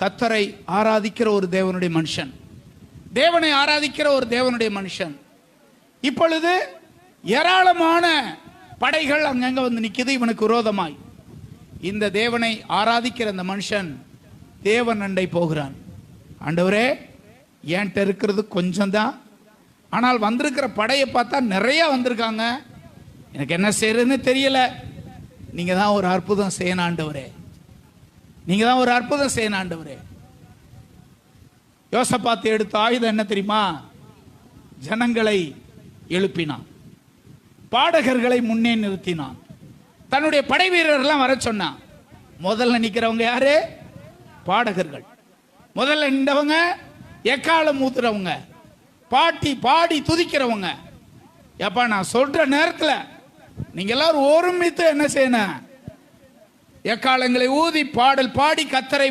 கர்த்தரை ஆராதிக்கிற ஒரு தேவனுடைய மனுஷன், தேவனை ஆராதிக்கிற ஒரு தேவனுடைய மனுஷன். இப்பொழுது ஏராளமான படைகள் அங்கங்க வந்து நிக்குது இவனுக்கு விரோதமாய். இந்த தேவனை ஆராதிக்கிற அந்த மனுஷன் தேவன் அண்டை போகிறான். ஆண்டவரே, என்கிட்ட இருக்கிறது கொஞ்சம் தான், ஆனால் வந்திருக்கிற படையை பார்த்தா நிறைய வந்திருக்காங்க, எனக்கு என்ன செய்யறதுன்னு தெரியல. நீங்க தான் ஒரு அற்புதம் செய்யணும் ஆண்டவரே, நீங்க தான் ஒரு அற்புதம் செய்யணும் ஆண்டவரே. யோசபாத்து எடுத்த ஆயுதம் என்ன தெரியுமா? ஜனங்களை எழுப்பினான், பாடகர்களை முன்னே நிறுத்தினான், தன்னுடைய படை வீரர்கள்லாம் வர சொன்னான். முதல்ல நிக்கிறவங்க யாரு? பாடகர்கள். முதல்ல நின்றவங்க எக்காலம் ஊத்துறவங்க, பாடி துதிக்கிறவங்க. எப்பா, நான் சொல்ற நேரத்தில் நீங்க எல்லாரும் ஒருமித்து என்ன செய்யணும்? எக்காலங்களை ஊதி பாடல் பாடி கர்த்தரை